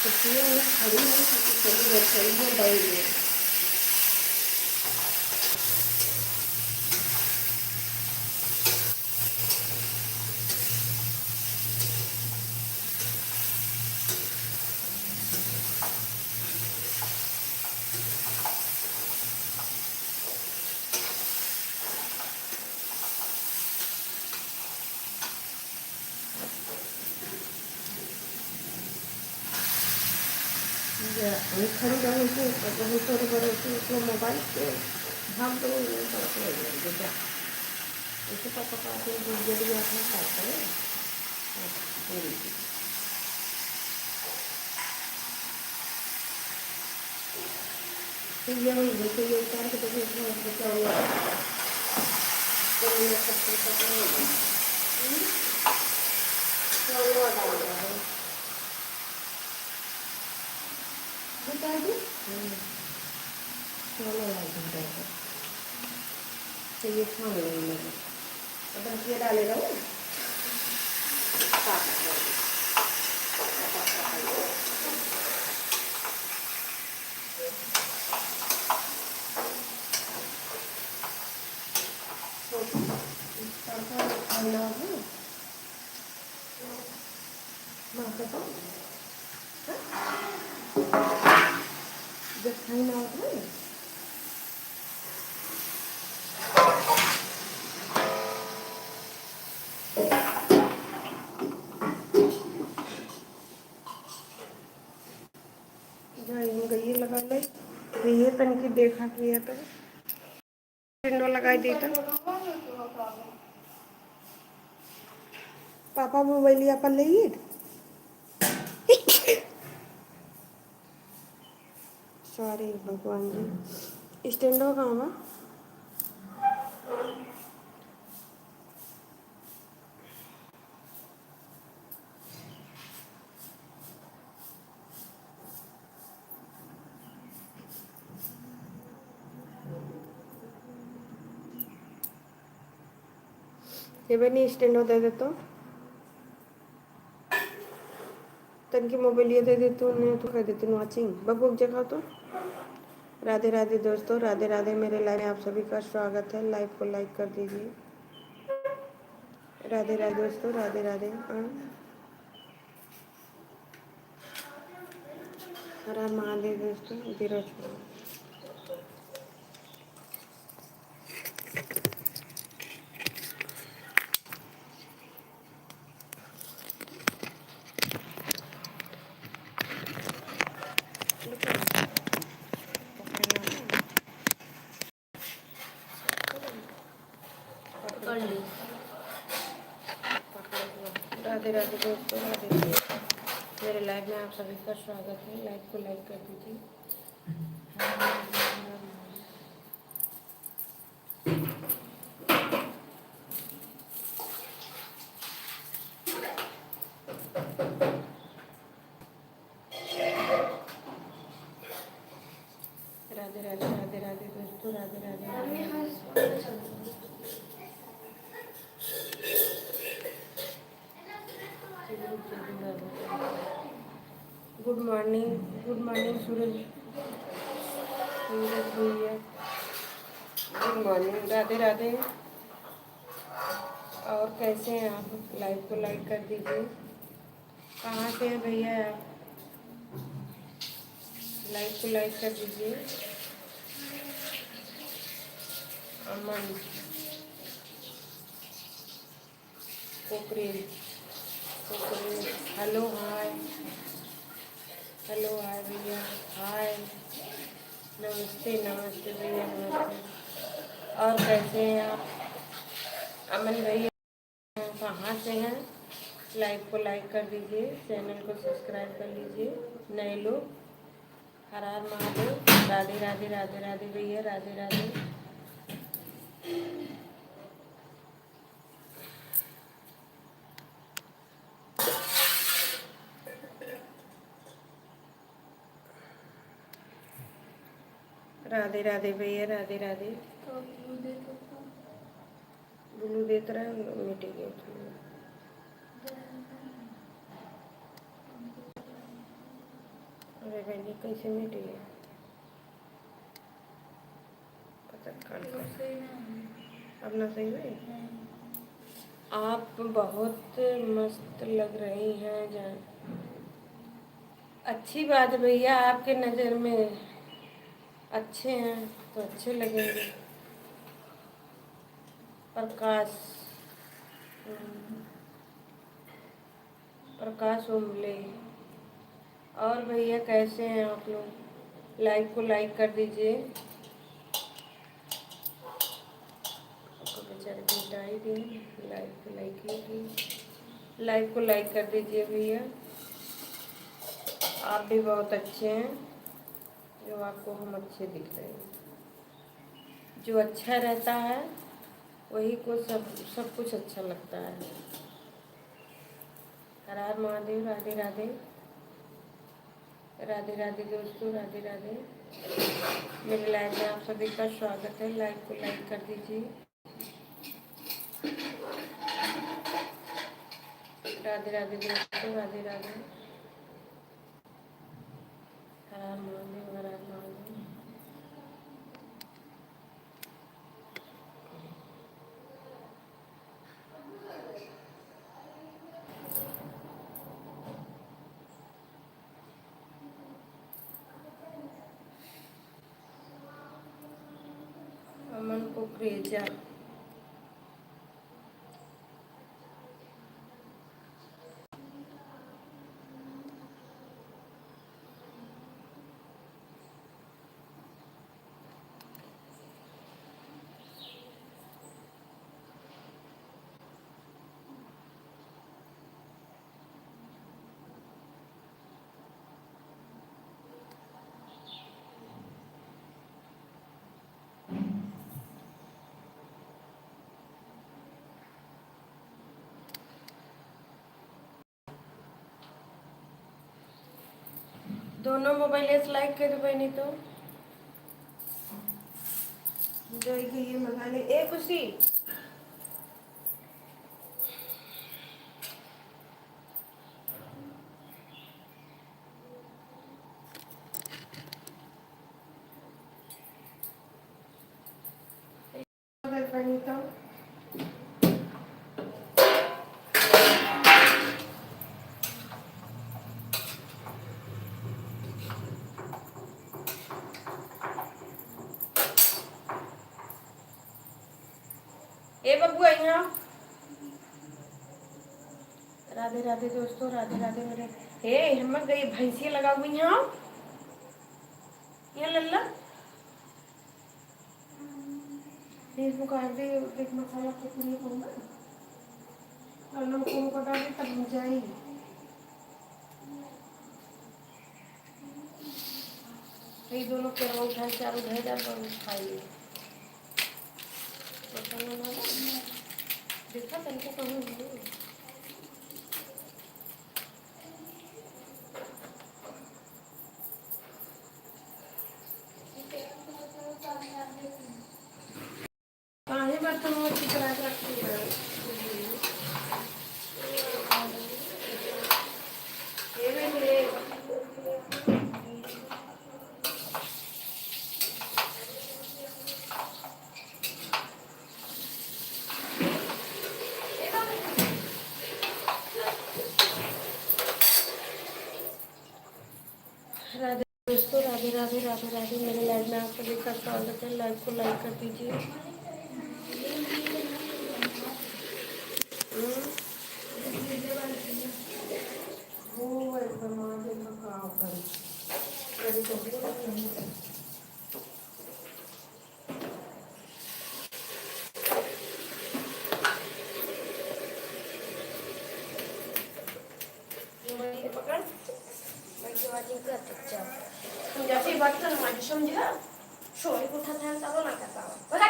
इसलिए मैं खड़ी हूँ क्योंकि चली रसोई में बैठ गई। वही खड़ी रहूँ तो वही थोड़ी बड़े उसमें मोबाइल से हम तो बेटा ऐसे पापा का जरूरी आता है क्या करें। तो ये वही जैसे ये उतार के तो बचा हुआ बता दो तो ये खाने लगे अब ये डाले रहो जब खाना होता है गई लगा लो ये तन की देखा किया तो विंडो लगाई दी तो पापा मोबाइल पर ले सॉरी भगवान जी स्टैंडो कहाँ बा ये बनी स्टैंडो दे देता हूँ तन की मोबाइल ये दे देती हूँ नहीं तो कह देती हूँ वाचिंग बकबक जगह तो राधे राधे दोस्तों राधे राधे मेरे लाइव में आप सभी का स्वागत है लाइव को लाइक कर दीजिए राधे राधे दोस्तों राधे राधे हर हर महादेव दोस्तों धीरज राधे राधे दोस्तों राधे राधे मेरे लाइव में आप सभी का स्वागत है लाइव को लाइक कर दीजिए राधे राधे राधे राधे दोस्तों राधे राधे गुड मॉर्निंग सूरज भैया गुड मॉर्निंग राधे राधे और कैसे हैं आप लाइव को लाइक कर दीजिए कहाँ से हैं भैया आप लाइव को लाइक कर दीजिए अमन पोखरी हेलो हाय भैया हाय नमस्ते भैया नमस्ते और कैसे हैं आप अमन भैया कहाँ से हैं लाइव को लाइक कर दीजिए चैनल को सब्सक्राइब कर लीजिए नए लोग हर हर महादेव राधे राधे राधे राधे भैया राधे राधे राधे राधे भैया राधे राधे ब्लू देता रहा मिट गया बहन ये कैसे मिटी है अब ना सही हुई। आप बहुत मस्त लग रही हैं जान। अच्छी बात है भैया, आपके नज़र में अच्छे हैं तो अच्छे लगेंगे। प्रकाश प्रकाश उमले। और भैया कैसे हैं आप लोग? लाइक को लाइक कर दीजिए। आपको बेचारे बेटा ही दिए, लाइक को लाइक कीजिए, लाइक को लाइक कर दीजिए भैया। आप भी बहुत अच्छे हैं, जो आपको हम अच्छे दिख रहे हैं। जो अच्छा रहता है वही को सब कुछ अच्छा लगता है। हर हर महादेव। राधे राधे। राधे राधे दोस्तों, राधे राधे। मेरे लाइव में आप सभी का स्वागत है। लाइक को लाइक कर दीजिए। राधे राधे दोस्तों, राधे राधे। हर हर महादेव, हर हर महादेव। अमन कुकरेजा। दोनों मोबाइल से लाइक कर दो नहीं तो जो ये मंगा ले। ए खुशी बनी तो ए बबू यहाँ। राधे राधे दोस्तों, राधे राधे मेरे। हे हिम्मत गई भैंसिया लगा हुई यहाँ। यहाँ लल्ला फेसबुक कर दे, देख मसाला कितनी होगा। लल्ला को कटा दे तब जाएगी। ये दोनों केरवा उठा चारों घर जा पर खाइए। मसाला ना देखा तनको कहूँ काहे बर्तन में चिकरा रखती है। ये भी राधे दोस्तों, राधे राधे, राधे राधे। मेरे लाइव में आप सभी का स्वागत है। लाइव को लाइक कर दीजिए। वो एकदम आगे का काम करें। जैसे बर्तन माजी समझा सोई उठा था तब ना करता बता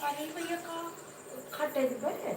अरे भैया का खट्टे पे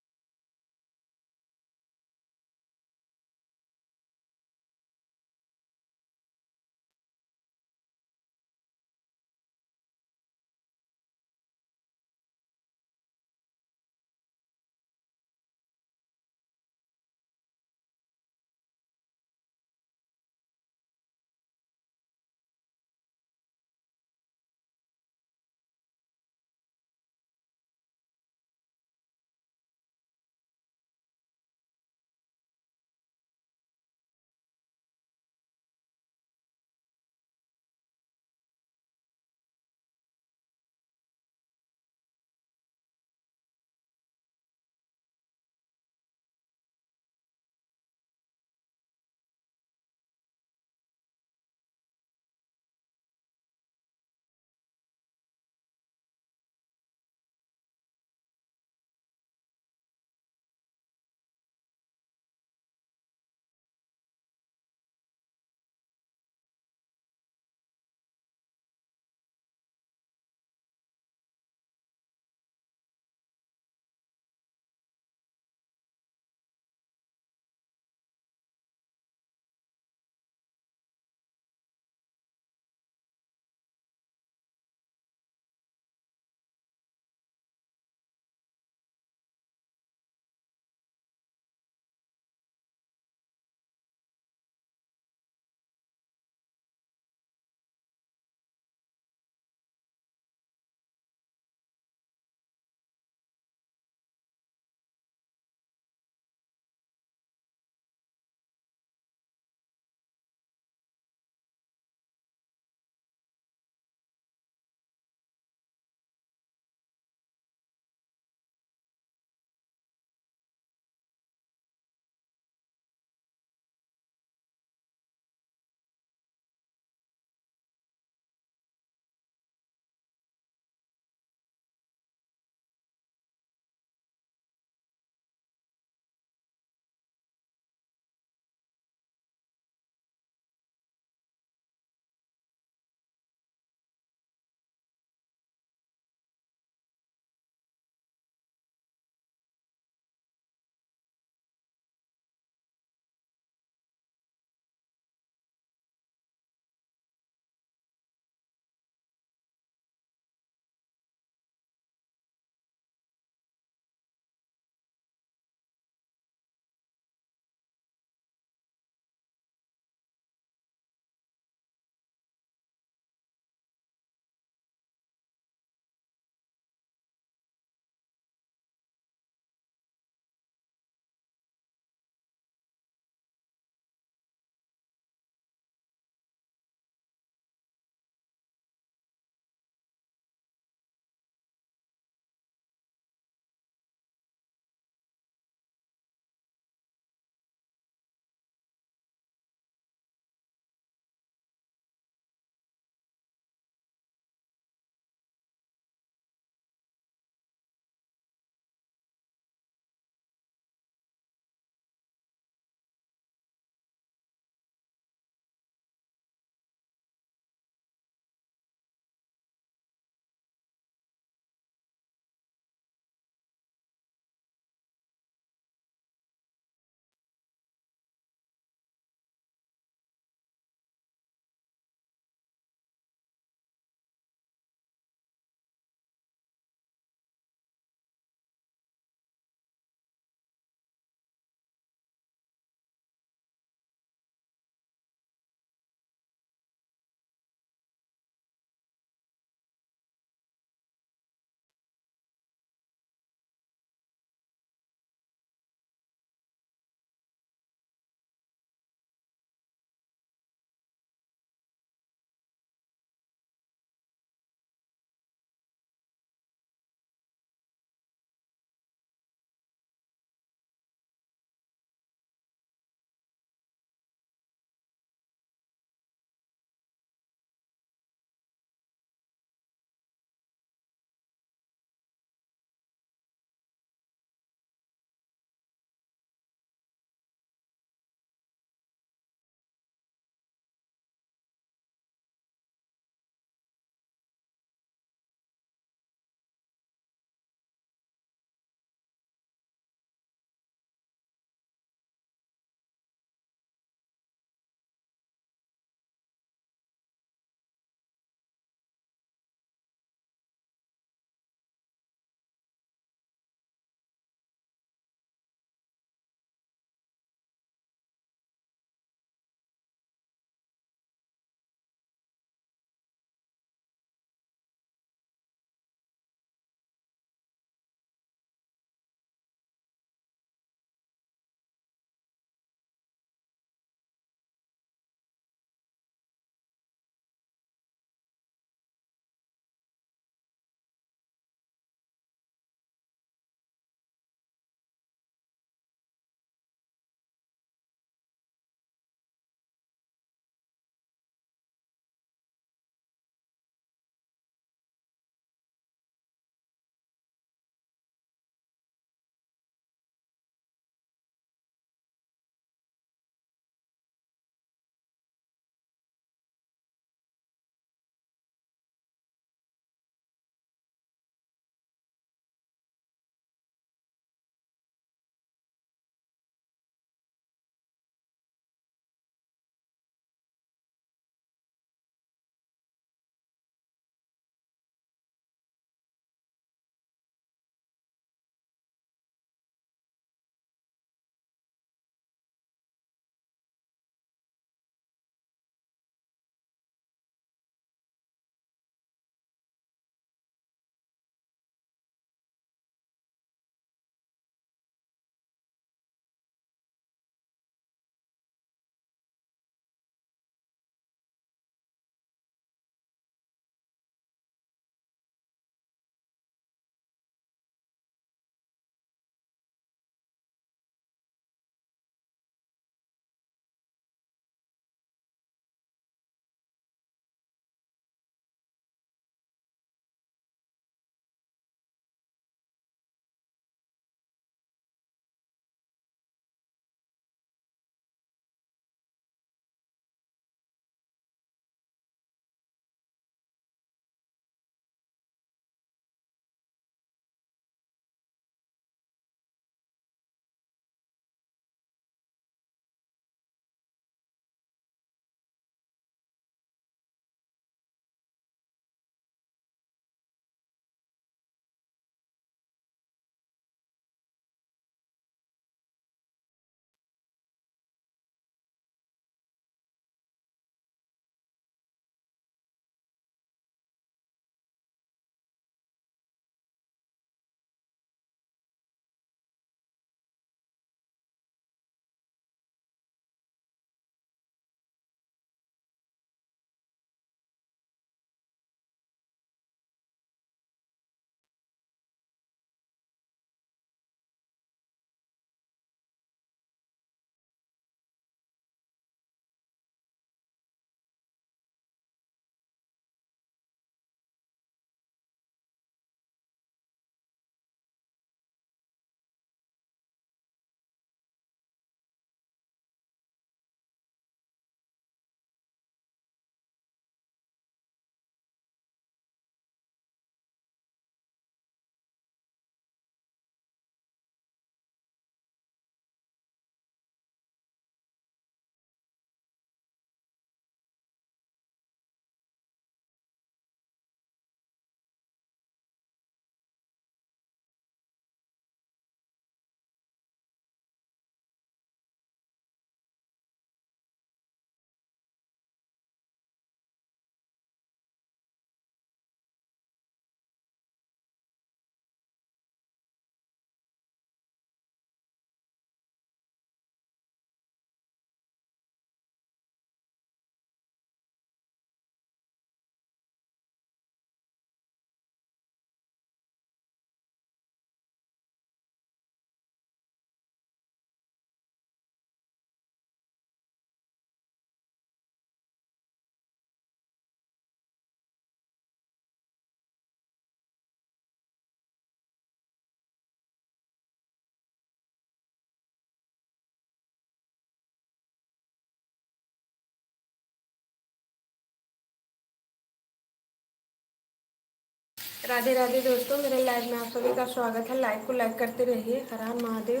राधे राधे दोस्तों, मेरे लाइव में आप सभी का स्वागत है। लाइव को लाइक करते रहिए। हर हर महादेव।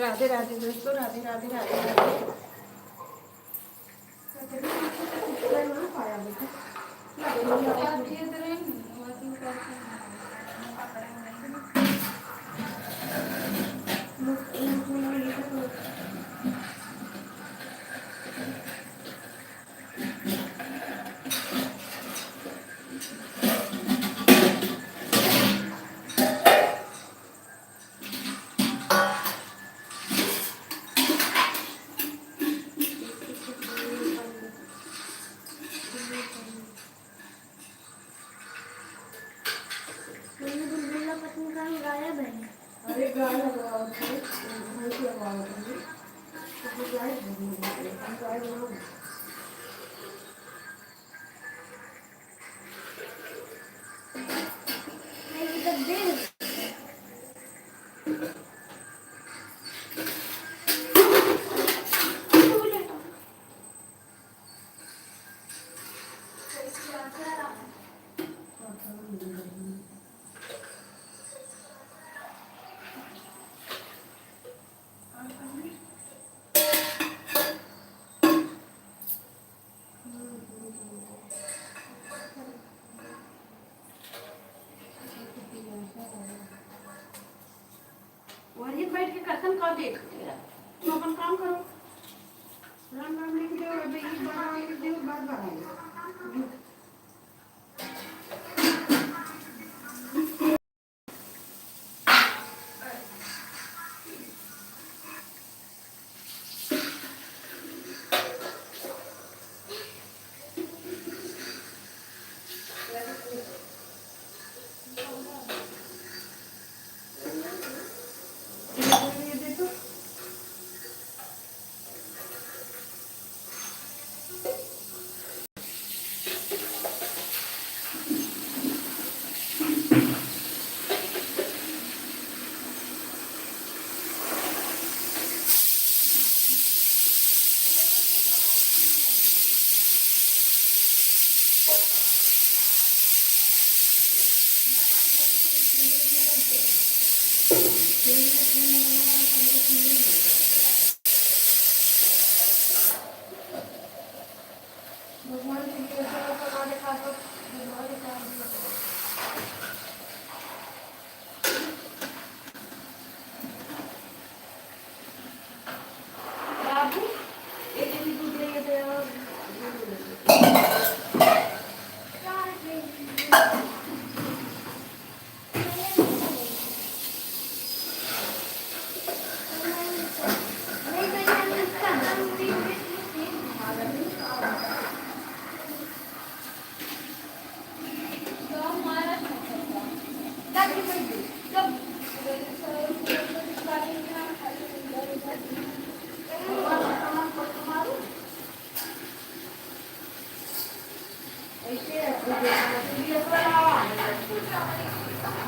राधे राधे दोस्तों, राधे राधे राधे राधे। अरे गाय लगाओ, वहीं बैठ के कथन कर देख तेरा तुम अपन काम करो। राम राम लिख दो, अबे ये बड़ा लिख दो, बात बढ़ाएंगे। भगवान की कृपा से हमारे खास बाबू एक दिन दूध लेके दे और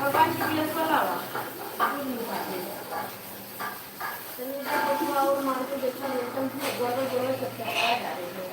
भगवान की प्लेस वाला और मार के देखा एकदम जोर जोर सकता है जा रही है।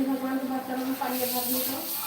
भगवान के बर्तन में पानी भरने को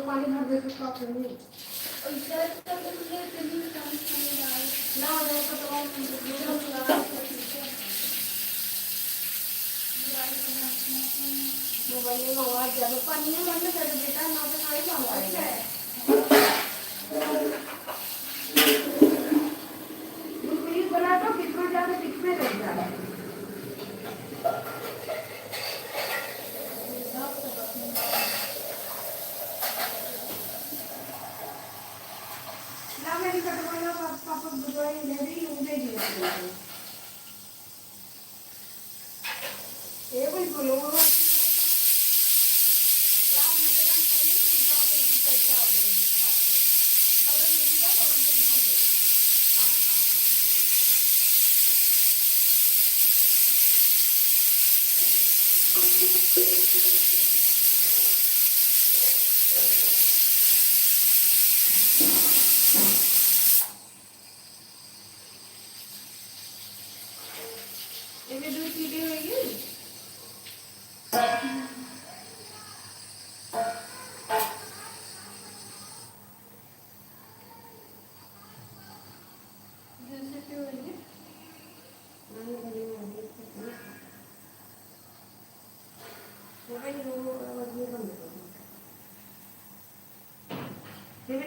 पानी भर दे तो मोबाइल में आवाज ज्यादा पानी है मतलब कर बेटा ना तो खाए आवाज है दूसरी बना तो कितना ज्यादा कितने लग जाता है ना मेरी कटवाया पापा बुझवाई ले रही उन्हें दिया ये कोई बोलो ये दो चीजें होगी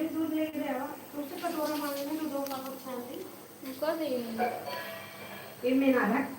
दूध लेके गया उससे कटोरा मांगने में दो पापा खाने कर देंगे ये में ना रख